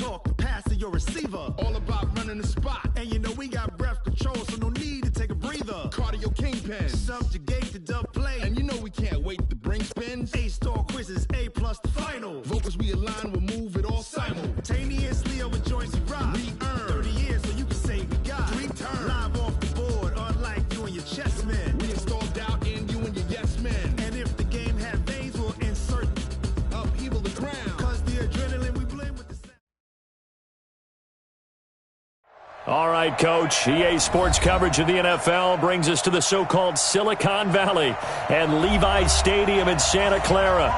talk, the pass to your receiver. All about running the spot. And you know we got breath control, so no need to take a breather. Cardio kingpin. Subjugate the dub play. And you know we can't wait to bring spins. A-star quizzes, A+ the final. Vocals we align, we'll move it all simultaneously over joints and rock. We earn 30 years, so you can say we got 3 turns. Live off the board, unlike you and your chess men. We install doubt in you and your yes men. And if the game had veins, we'll insert upheaval the ground. Cause the adrenaline we blend with the sound. All right, Coach. EA Sports coverage of the NFL brings us to the so-called Silicon Valley and Levi's Stadium in Santa Clara.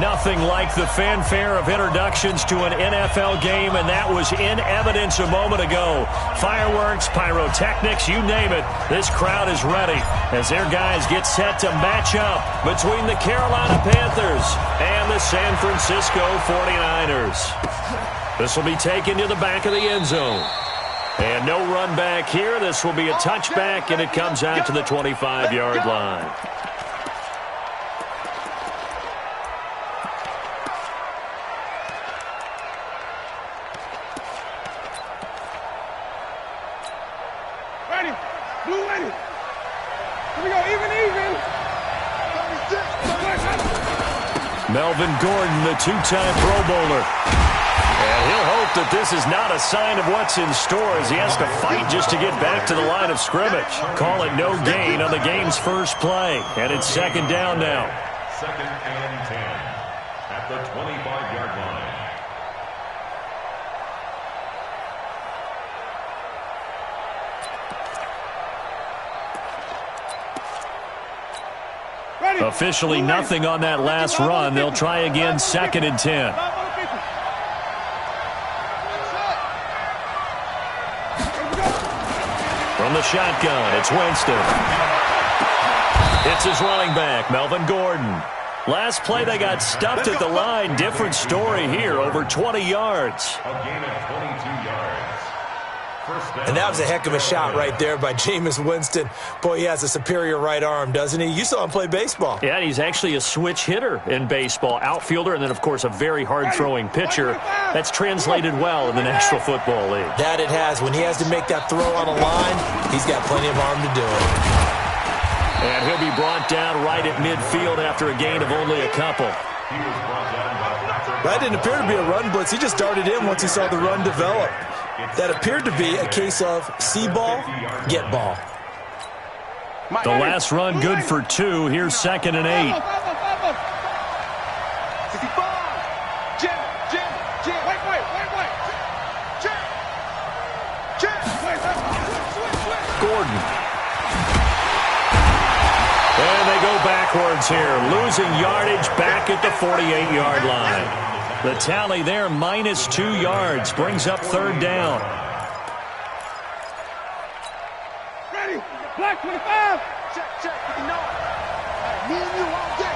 Nothing like the fanfare of introductions to an NFL game, and that was in evidence a moment ago. Fireworks, pyrotechnics, you name it. This crowd is ready as their guys get set to match up between the Carolina Panthers and the San Francisco 49ers. This will be taken to the back of the end zone. And no run back here. This will be a touchback, and it comes out to the 25-yard line. Ready. Blue ready. Here we go. Even. Melvin Gordon, the two-time Pro Bowler. And he'll hope that this is not a sign of what's in store as he has to fight just to get back to the line of scrimmage. Call it no gain on the game's first play. And it's second down now. Second and 10 at the 25-yard line. Ready. Officially nothing on that last run. They'll try again, second and 10. From the shotgun, it's Winston. It's his running back, Melvin Gordon. Last play, they got stuffed at the line. Different story here, over 20 yards. A gain of 22 yards. And that was a heck of a shot right there by Jameis Winston. Boy, he has a superior right arm, doesn't he? You saw him play baseball. Yeah, he's actually a switch hitter in baseball. Outfielder, and then, of course, a very hard-throwing pitcher. That's translated well in the National Football League. That it has. When he has to make that throw on a line, he's got plenty of arm to do it. And he'll be brought down right at midfield after a gain of only a couple. That didn't appear to be a run blitz. He just darted in once he saw the run develop. That appeared to be a case of see ball, get ball. The last run good for 2. Here's second and 8. Gordon. And they go backwards here, losing yardage back at the 48-yard line. The tally there, -2 yards, brings up third down. Ready. Black 25. Check. You know it. Me and you all day.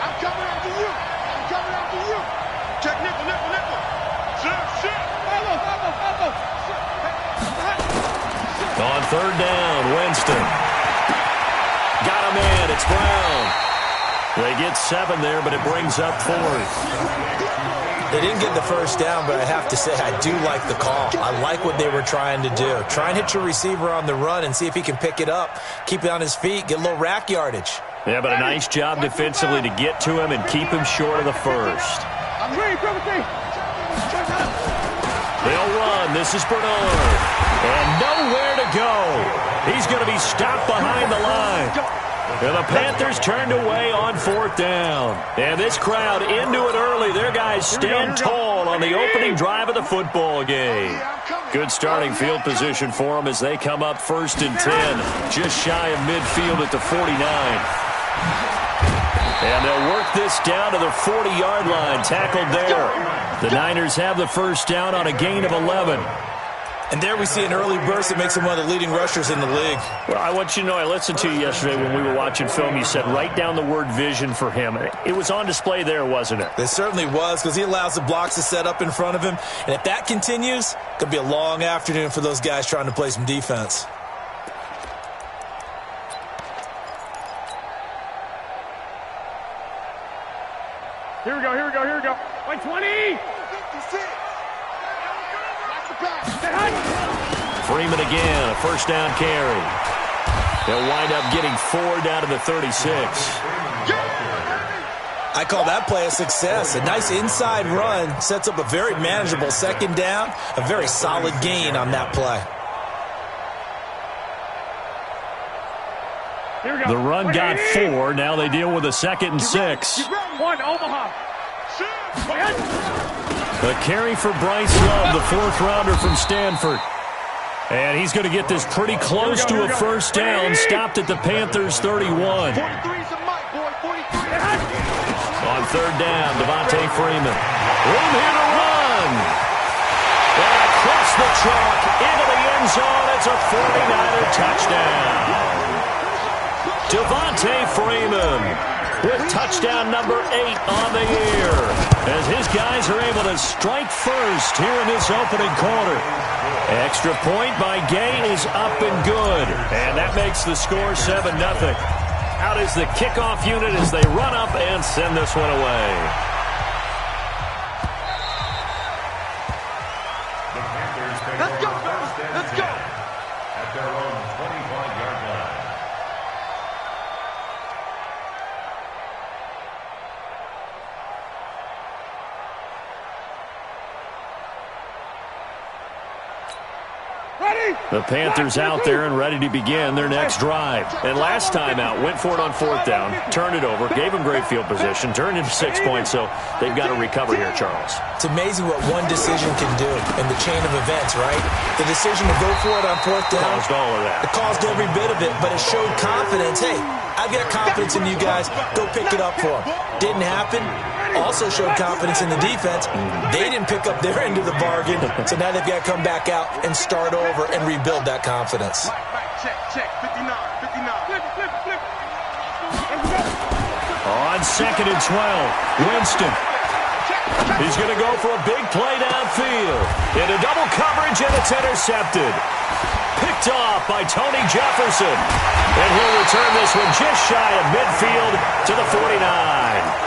I'm coming after you. Check nickel. Shit. Follow. On third down, Winston. Got him in. It's Brown. They get 7 there, but it brings up 4. They didn't get the first down, but I have to say I do like the call. I like what they were trying to do. Try and hit your receiver on the run and see if he can pick it up, keep it on his feet, get a little rack yardage. Yeah, but a nice job defensively to get to him and keep him short of the first. I'm ready, They'll run. This is Bernard. And nowhere to go. He's going to be stopped behind the line. And the Panthers turned away on fourth down. And this crowd into it early. Their guys stand tall on the opening drive of the football game. Good starting field position for them as they come up first and 10. Just shy of midfield at the 49. And they'll work this down to the 40-yard line. Tackled there. The Niners have the first down on a gain of 11. And there we see an early burst that makes him one of the leading rushers in the league. Well, I want you to know, I listened to you yesterday when we were watching film. You said write down the word vision for him. It was on display there, wasn't it? It certainly was, because he allows the blocks to set up in front of him. And if that continues, it could be a long afternoon for those guys trying to play some defense. Here we go. Like 20. 56. Freeman again, a first down carry. They'll wind up getting 4 down to the 36. I call that play a success. A nice inside run sets up a very manageable second down, a very solid gain on that play. The run got 4. Now they deal with a 2nd and 6. One, Omaha. A carry for Bryce Love, the 4th rounder from Stanford. And he's going to get this pretty close to a first down, stopped at the Panthers' 31. On 3rd down, Devontae Freeman. Room here to run. And across the chalk, into the end zone. It's a 49er touchdown. Devontae Freeman with touchdown number 8 on the year, as his guys are able to strike first here in this opening quarter. Extra point by Gay is up and good, and that makes the score 7-0. Out is the kickoff unit as they run up and send this one away. The Panthers take Let's go, over first and let's 10 go. at their own 25-yard line. The Panthers out there and ready to begin their next drive. And last time out, went for it on 4th down, turned it over, gave them great field position, turned into 6 points, so they've got to recover here, Charles. It's amazing what one decision can do in the chain of events, right? The decision to go for it on 4th down. Caused all of that. It caused every bit of it, but it showed confidence. Hey, I've got confidence in you guys. Go pick it up for them. Didn't happen. Also showed confidence in the defense. They didn't pick up their end of the bargain, so now they've got to come back out and start over and rebuild that confidence. Check, 59, 59. Flip. On 2nd and 12, Winston. He's going to go for a big play downfield. Into double coverage, and it's intercepted. Picked off by Tony Jefferson. And he'll return this one just shy of midfield to the 49.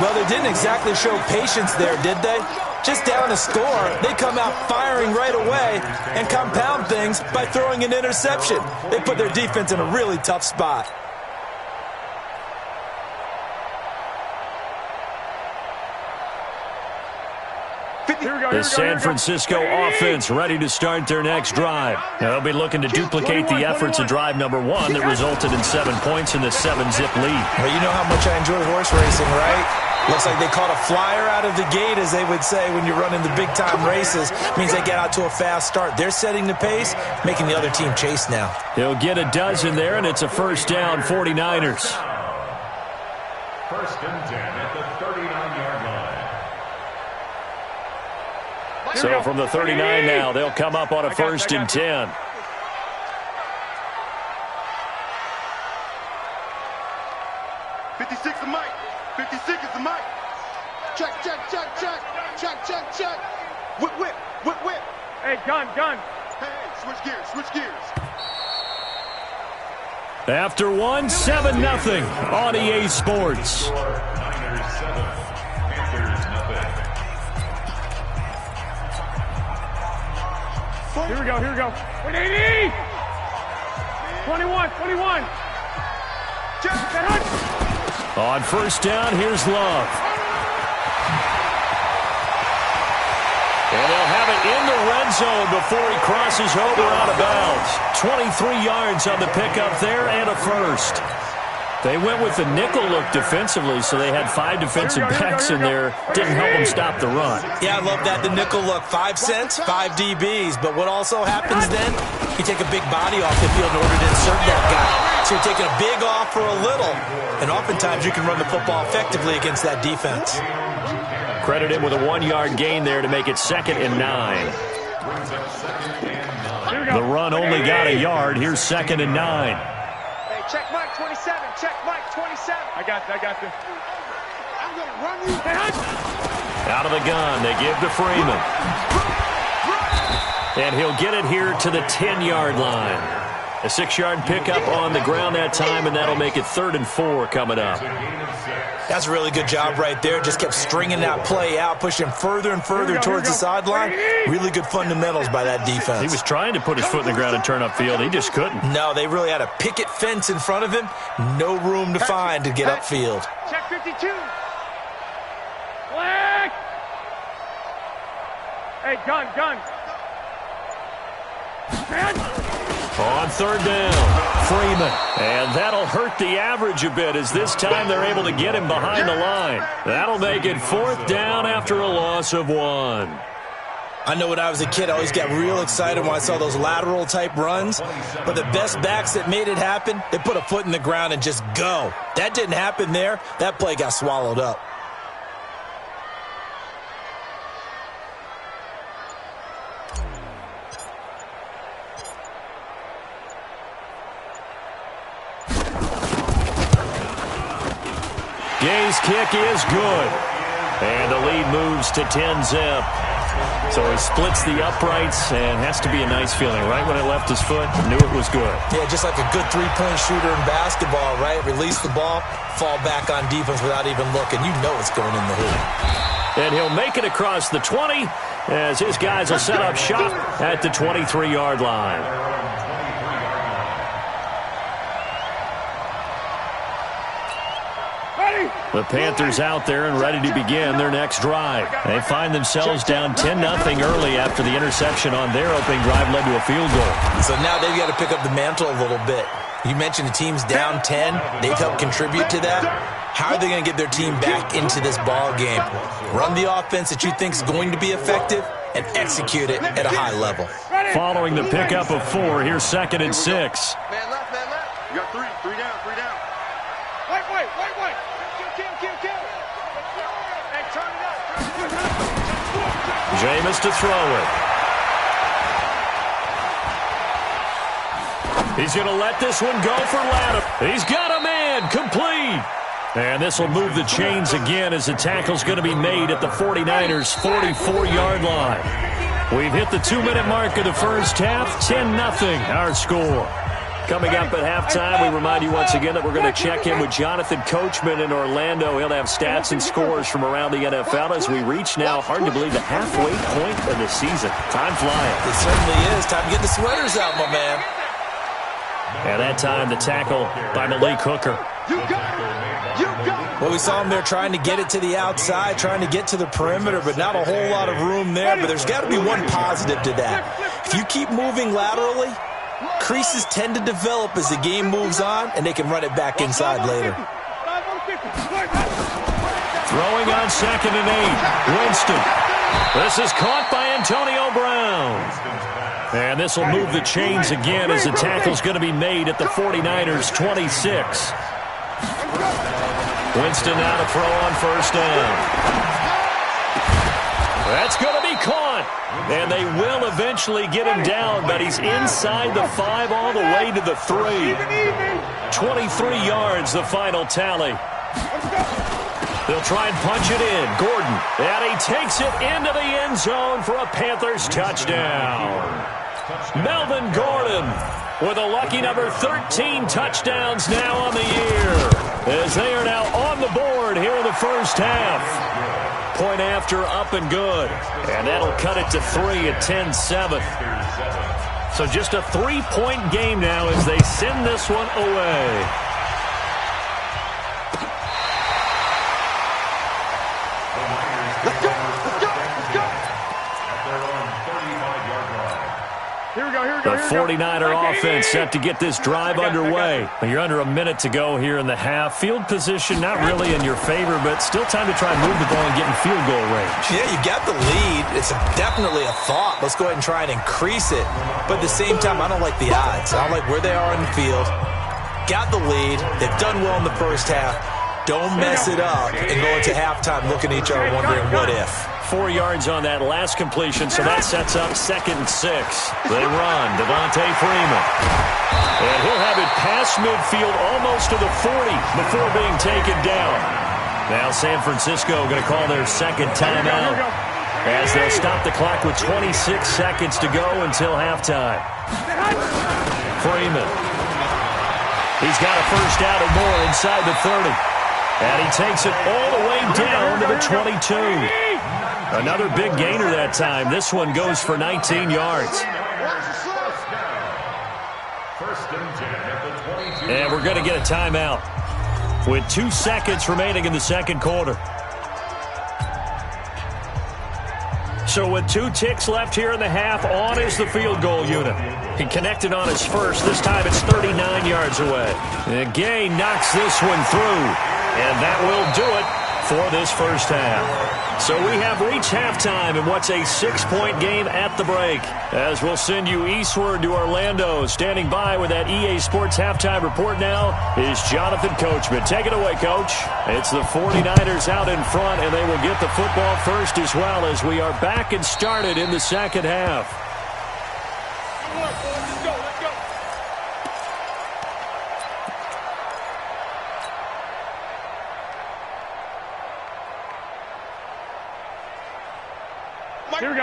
Well, they didn't exactly show patience there, did they? Just down a score, they come out firing right away and compound things by throwing an interception. They put their defense in a really tough spot. The San Francisco offense ready to start their next drive. They'll be looking to duplicate the efforts of drive number 1 that resulted in 7 points in the 7-zip lead. Well, you know how much I enjoy horse racing, right? Looks like they caught a flyer out of the gate, as they would say when you're running the big-time races. Means they get out to a fast start. They're setting the pace, making the other team chase now. He'll get a dozen there, and it's a first down, 49ers. First and 10 at the 39-yard line. So from the 39 now, they'll come up on a 1st and 10. Check. Whip. Hey, gun. Hey, switch gears. After 1, 7-0 on EA Sports. Niners 7, Panthers nothing. Here we go. 180! 21. On 1st down, here's Love. And they'll have it in the red zone before he crosses over out of bounds. 23 yards on the pickup there and a first. They went with the nickel look defensively, so they had 5 defensive backs in there. Didn't help them stop the run. Yeah, I love that, the nickel look. 5 cents, 5 DBs. But what also happens then, you take a big body off the field in order to insert that guy. So you're taking a big off for a little. And oftentimes you can run the football effectively against that defense. Credit him with a 1-yard gain there to make it 2nd and 9. The run only got a yard. Here's 2nd and 9. Hey, check Mike 27. I got this. I'm going to run you. Out of the gun, they give to Freeman. And he'll get it here to the 10-yard line. A 6-yard pickup on the ground that time, and that'll make it 3rd and 4 coming up. It's a gain of 6. That's a really good job right there. Just kept stringing that play out, pushing further and further towards the sideline. Really good fundamentals by that defense. He was trying to put his foot in the ground and turn upfield. He just couldn't. No, they really had a picket fence in front of him. No room to find to get upfield. Check 52. Black. Hey, gun. On third down, Freeman. And that'll hurt the average a bit as this time they're able to get him behind the line. That'll make it fourth down after a loss of 1. I know when I was a kid, I always got real excited when I saw those lateral-type runs. But the best backs that made it happen, they put a foot in the ground and just go. That didn't happen there. That play got swallowed up. Gay's kick is good. And the lead moves to 10-zip. So he splits the uprights and has to be a nice feeling. Right when it left his foot, knew it was good. Yeah, just like a good three-point shooter in basketball, right? Release the ball, fall back on defense without even looking. You know it's going in the hoop. And he'll make it across the 20 as his guys will set up shop at the 23-yard line. The Panthers out there and ready to begin their next drive. They find themselves down 10-0 early after the interception on their opening drive led to a field goal. So now they've got to pick up the mantle a little bit. You mentioned the team's down 10. They've helped contribute to that. How are they going to get their team back into this ball game? Run the offense that you think is going to be effective and execute it at a high level. Following the pickup of 4, here's 2nd and 6. Man left. You got three down. Wait. Kill. Hey, turn it up. Jameis to throw it. He's going to let this one go for Ladder. He's got a man, complete. And this will move the chains again as the tackle's going to be made at the 49ers' 44-yard line. We've hit the 2-minute mark of the first half, 10-0 our score. Coming up at halftime, we remind you once again that we're going to check in with Jonathan Coachman in Orlando. He'll have stats and scores from around the NFL as we reach now, hard to believe, the halfway point of the season. Time flying. It certainly is. Time to get the sweaters out, my man. And that time, the tackle by Malik Hooker. You got it. Well, we saw him there trying to get it to the outside, trying to get to the perimeter, but not a whole lot of room there. But there's got to be one positive to that. If you keep moving laterally, creases tend to develop as the game moves on, and they can run it back inside later. Throwing on 2nd and 8. Winston. This is caught by Antonio Brown. And this will move the chains again as the tackle's going to be made at the 49ers' 26. Winston now to throw on first down. That's going to be caught. And they will eventually get him down, but he's inside the 5 all the way to the 3. 23 yards, the final tally. They'll try and punch it in. Gordon. And he takes it into the end zone for a Panthers touchdown. Melvin Gordon with a lucky number 13 touchdowns now on the year, as they are now on the board here in the first half. Point after, up and good. And that'll cut it to 3 at 10-7. So just a 3-point game now as they send this one away. Let's go. Here we go. The 49er offense set to get this drive underway. You're under a minute to go here in the half. Field position not really in your favor, but still time to try and move the ball and get in field goal range. Yeah, you got the lead. It's definitely a thought. Let's go ahead and try and increase it. But at the same time, I don't like the odds. I don't like where they are in the field. Got the lead. They've done well in the first half. Don't mess it up and go into halftime looking at each other wondering what if. 4 yards on that last completion, so that sets up 2nd and 6. They run. Devontae Freeman. And he'll have it past midfield almost to the 40 before being taken down. Now San Francisco going to call their second timeout as they'll stop the clock with 26 seconds to go until halftime. Freeman. He's got a first down or more inside the 30. And he takes it all the way down to the 22. Another big gainer that time. This one goes for 19 yards. And we're going to get a timeout with 2 seconds remaining in the second quarter. So with 2 ticks left here in the half, on is the field goal unit. He connected on his first. This time it's 39 yards away. And Gay knocks this one through. And that will do it for this first half. So we have reached halftime in what's a 6-point game at the break. As we'll send you eastward to Orlando. Standing by with that EA Sports halftime report now is Jonathan Coachman. Take it away, Coach. It's the 49ers out in front, and they will get the football first as well as we are back and started in the second half. Let's go.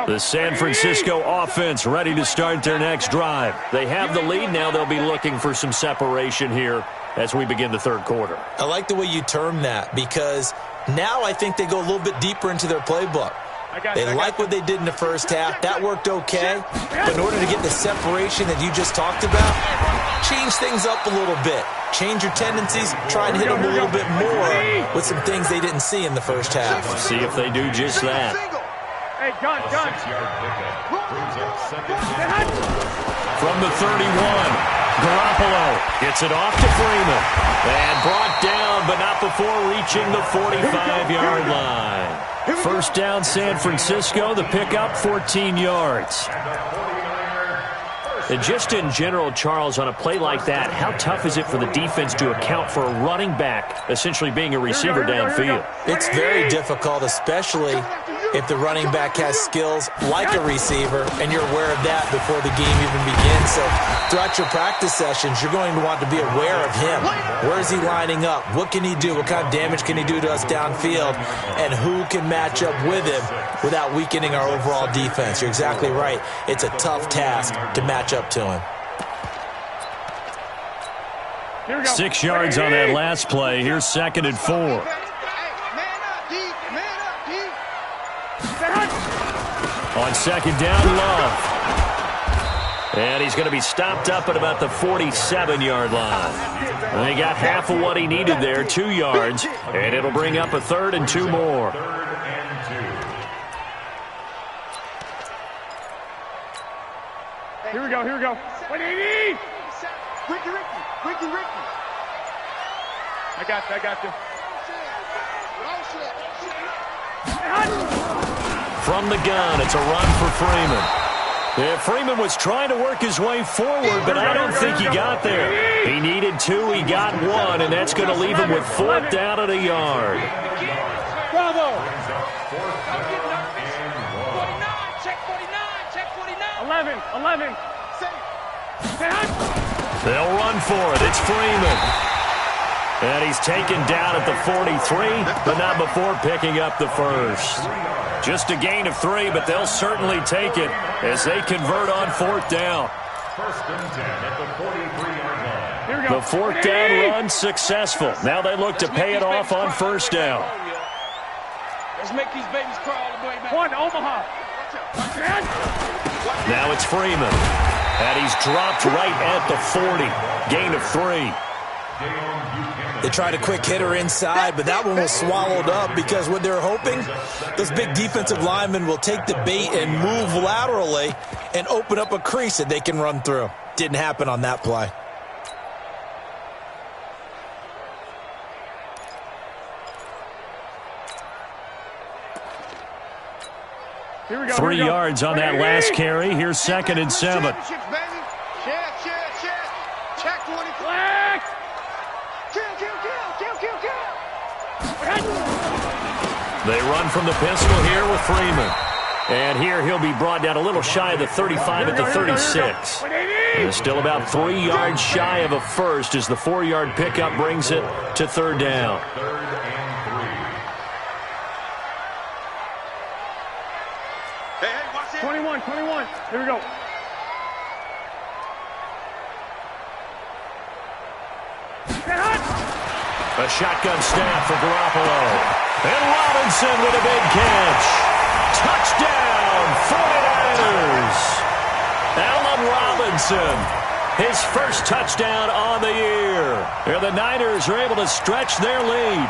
The San Francisco offense ready to start their next drive. They have the lead now. They'll be looking for some separation here as we begin the third quarter. I like the way you term that because now I think they go a little bit deeper into their playbook. They like what they did in the first half. That worked okay. But in order to get the separation that you just talked about, change things up a little bit. Change your tendencies. Try and hit them a little bit more with some things they didn't see in the first half. See if they do just that. Hey, gun. From the 31, Garoppolo gets it off to Freeman. And brought down, but not before reaching the 45-yard line. First down, San Francisco. The pickup, 14 yards. And just in general, Charles, on a play like that, how tough is it for the defense to account for a running back essentially being a receiver downfield? It's very difficult, especially if the running back has skills like a receiver, and you're aware of that before the game even begins. So throughout your practice sessions, you're going to want to be aware of him. Where is he lining up? What can he do? What kind of damage can he do to us downfield? And who can match up with him without weakening our overall defense? You're exactly right. It's a tough task to match up to him. 6 yards on that last play. Here's 2nd and 4. On second down, Love. And he's going to be stopped up at about the 47-yard line. And he got half of what he needed there, 2 yards. And it'll bring up a 3rd and 2 more. Here we go. What do you need? Ricky. I got you. From the gun, it's a run for Freeman. Yeah, Freeman was trying to work his way forward, but I don't think he got there. He needed 2, he got 1, and that's going to leave him with 4th down at a yard. Bravo. 11. They'll run for it. It's Freeman. And he's taken down at the 43, but not before picking up the first. Just a gain of 3, but they'll certainly take it as they convert on 4th down. First and 10 at the 43-yard line. The 4th down run successful. Now they look to pay it off on 1st down. Let's make these babies crawl all the way back. One, Omaha. Now it's Freeman. And he's dropped right at the 40. Gain of 3. They tried a quick hitter inside, but that one was swallowed up because what they're hoping, those big defensive linemen will take the bait and move laterally and open up a crease that they can run through. Didn't happen on that play. Here we go. 3 yards on that last carry. Here's 2nd and 7. Check 20. Flag. Kill. They run from the pistol here with Freeman. And here he'll be brought down a little shy of the 35 at the 36. And still about 3 yards shy of a first as the 4-yard pickup brings it to 3rd down. 21. Here we go. A shotgun snap for Garoppolo. And Robinson with a big catch. Touchdown, 49ers. Allen Robinson, his first touchdown on the year. And the Niners are able to stretch their lead.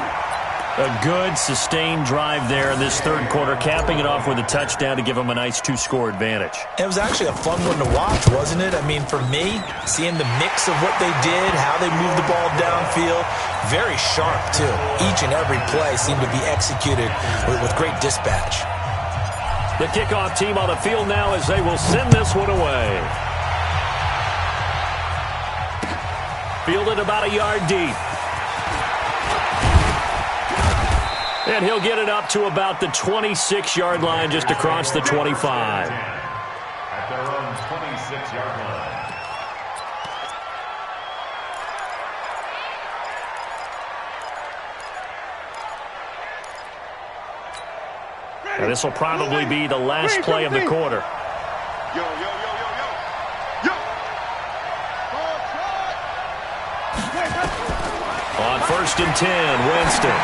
A good, sustained drive there in this third quarter, capping it off with a touchdown to give them a nice 2-score advantage. It was actually a fun one to watch, wasn't it? I mean, for me, seeing the mix of what they did, how they moved the ball downfield, very sharp, too. Each and every play seemed to be executed with great dispatch. The kickoff team on the field now as they will send this one away. Fielded about a yard deep. And he'll get it up to about the 26-yard line, just across the 25. At their own 26-yard line. Now, this will probably be the last play of the quarter. Yo, yo, yo, yo, yo. Yo. On 1st and 10, Winston.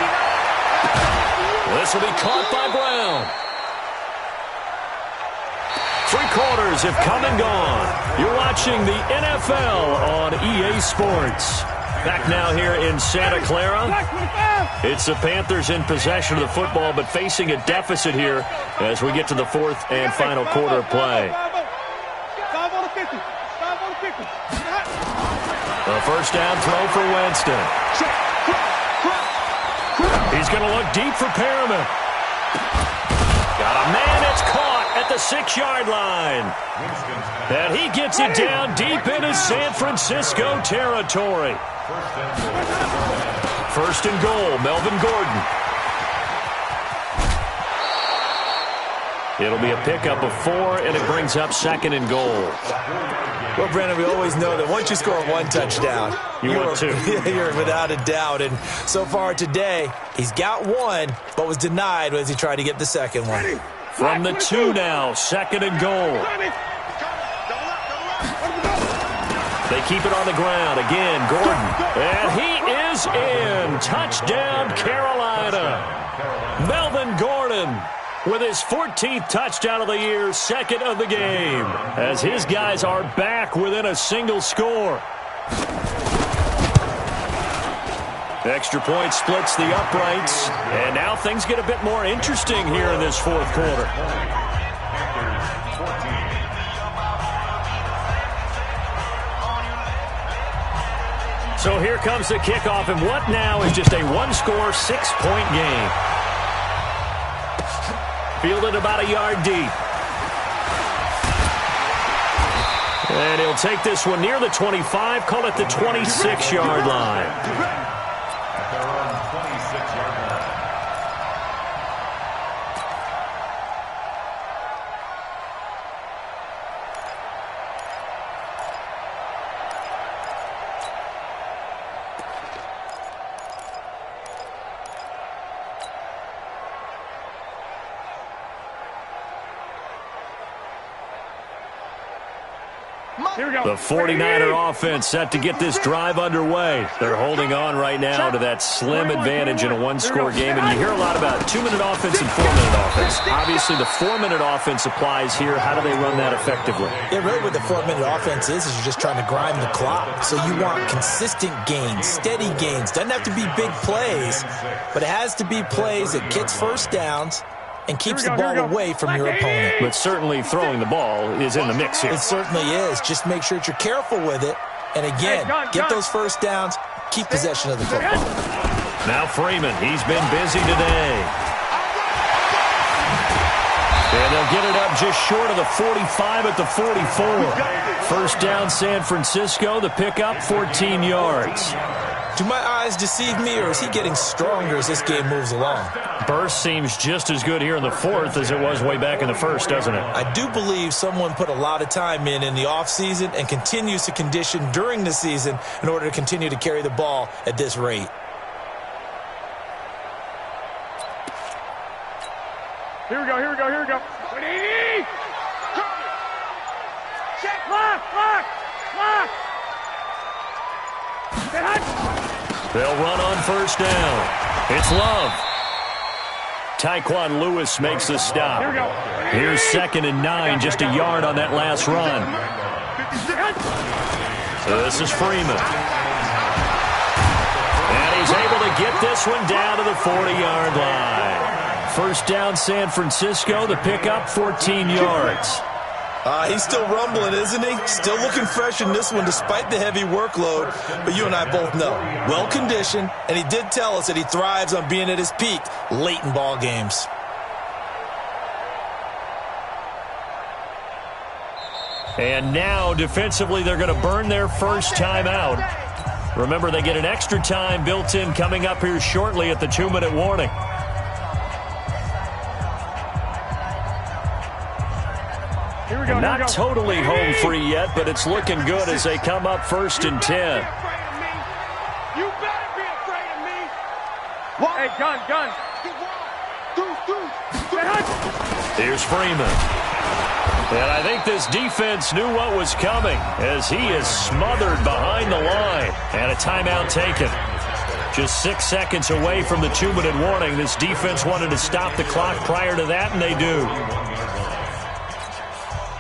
This will be caught by Brown. 3 quarters have come and gone. You're watching the NFL on EA Sports. Back now here in Santa Clara. It's the Panthers in possession of the football, but facing a deficit here as we get to the 4th and final quarter of play. The first down throw for Winston. He's going to look deep for Perriman. Got a man that's caught at the 6-yard line. And he gets it down deep into San Francisco territory. First and goal, Melvin Gordon. It'll be a pickup of 4, and it brings up 2nd and goal. Well, Brandon, we always know that once you score 1 touchdown, you're without a doubt. And so far today, he's got 1, but was denied as he tried to get the 2nd one. From the 2 now, 2nd and goal. They keep it on the ground. Again, Gordon. And he is in. Touchdown, Carolina. Melvin Gordon with his 14th touchdown of the year, 2nd of the game, as his guys are back within a single score. The extra point splits the uprights, and now things get a bit more interesting here in this 4th quarter. So here comes the kickoff, and what now is just a 1-score, 6-point game. Fielded about a yard deep. And he'll take this one near the 25, call it the 26-yard line. At their own 26-yard line. The 49er offense set to get this drive underway. They're holding on right now to that slim advantage in a 1-score game. And you hear a lot about 2-minute offense and 4-minute offense. Obviously, the 4-minute offense applies here. How do they run that effectively? Yeah, really what the 4-minute offense is you're just trying to grind the clock. So you want consistent gains, steady gains. Doesn't have to be big plays, but it has to be plays that gets first downs and keeps the ball away from your opponent. But certainly throwing the ball is in the mix here. It certainly is. Just make sure that you're careful with it. And again, get those first downs, keep possession of the football. Now Freeman, he's been busy today. And they'll get it up just short of the 45 at the 44. First down, San Francisco. The pickup, 14 yards. Do my eyes deceive me, or is he getting stronger as this game moves along? Burst seems just as good here in the 4th as it was way back in the 1st, doesn't it? I do believe someone put a lot of time in the offseason and continues to condition during the season in order to continue to carry the ball at this rate. Here we go, here we go, here we go. Check, lock, lock, lock. Get hot. They'll run on first down. It's Love. Tyquan Lewis makes the stop. Here's 2nd and 9, just a yard on that last run. This is Freeman. And he's able to get this one down to the 40-yard line. First down, San Francisco. The pickup, 14 yards. He's still rumbling, isn't he? Still looking fresh in this one despite the heavy workload. But you and I both know, well-conditioned, and he did tell us that he thrives on being at his peak late in ball games. And now, defensively, they're going to burn their first time out. Remember, they get an extra time built in coming up here shortly at the 2-minute warning. Not totally home free yet, but it's looking good as they come up 1st and 10. You better be afraid of me. Hey, gun. Here's Freeman. And I think this defense knew what was coming as he is smothered behind the line. And a timeout taken. Just 6 seconds away from the 2-minute warning. This defense wanted to stop the clock prior to that, and they do.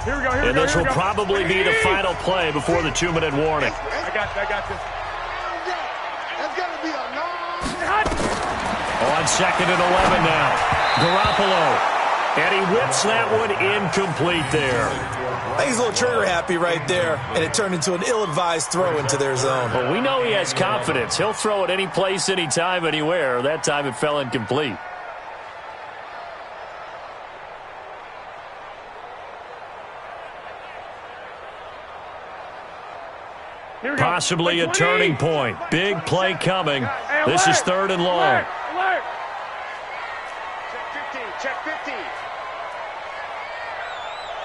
And this will probably be the final play before the 2-minute warning. I got this. That's got to be a On 2nd and 11 now. Garoppolo. And he whips that one incomplete there. I think he's a little trigger happy right there, and it turned into an ill-advised throw into their zone. Well, we know he has confidence. He'll throw it any place, anytime, anywhere. That time it fell incomplete. Possibly a turning point. Big play coming. This is 3rd and long. Check 50.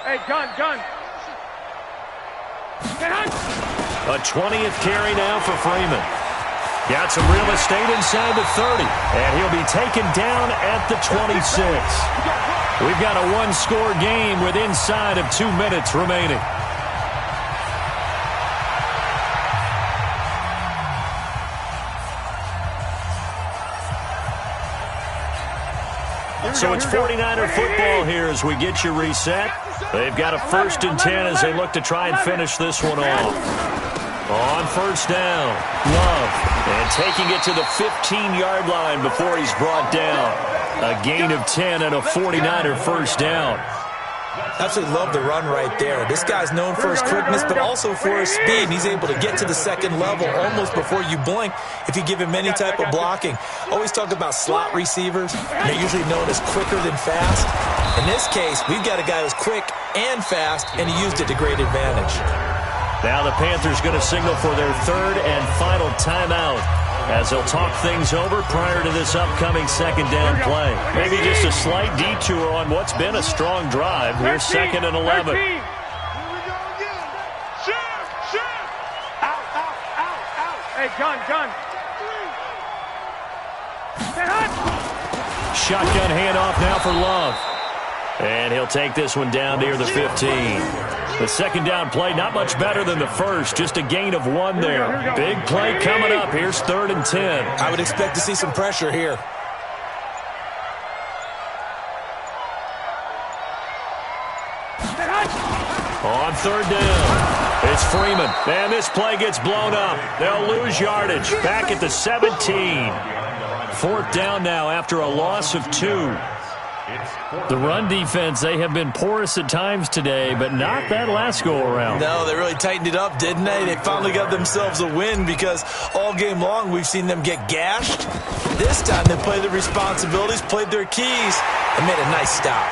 Hey, gun. A 20th carry now for Freeman. Got some real estate inside the 30. And he'll be taken down at the 26. We've got a one-score game with inside of 2 minutes remaining. So it's 49er football here as we get you reset. They've got a 1st and 10 as they look to try and finish this one off. On first down, Love. And taking it to the 15-yard line before he's brought down. A gain of 10 and a 49er first down. Absolutely love the run right there. This guy's known for his quickness, but also for his speed. He's able to get to the 2nd level almost before you blink if you give him any type of blocking. Always talk about slot receivers. They're usually known as quicker than fast. In this case, we've got a guy who's quick and fast, and he used it to great advantage. Now the Panthers going to signal for their 3rd and final timeout as they'll talk things over prior to this upcoming 2nd down play. Maybe just a slight detour on what's been a strong drive. Here's 2nd and 11. Here we go again. Shift. Out. Hey, gun. Shotgun handoff now for Love. And he'll take this one down near the 15. The 2nd down play, not much better than the first. Just a gain of 1 there. Big play coming up. Here's 3rd and 10. I would expect to see some pressure here. On 3rd down, it's Freeman. And this play gets blown up. They'll lose yardage. Back at the 17. 4th down now after a loss of 2. The run defense, they have been porous at times today, but not that last go-around. No, they really tightened it up, didn't they? They finally got themselves a win because all game long we've seen them get gashed. This time they played their responsibilities, played their keys, and made a nice stop.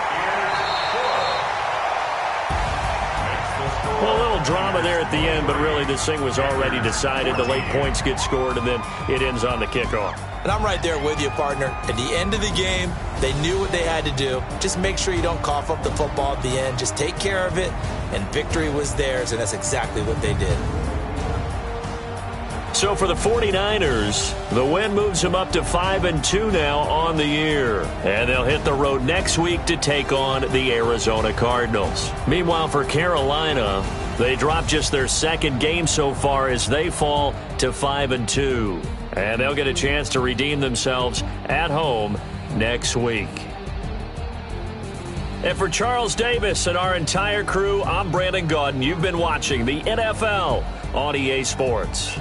Well, a little drama there at the end, but really this thing was already decided. The late points get scored, and then it ends on the kickoff. And I'm right there with you, partner. At the end of the game, they knew what they had to do. Just make sure you don't cough up the football at the end. Just take care of it, and victory was theirs, and that's exactly what they did. So for the 49ers, the win moves them up to 5-2 now on the year. And they'll hit the road next week to take on the Arizona Cardinals. Meanwhile, for Carolina, they dropped just their 2nd game so far as they fall to 5-2. And they'll get a chance to redeem themselves at home next week. And for Charles Davis and our entire crew, I'm Brandon Gaudin. You've been watching the NFL on EA Sports.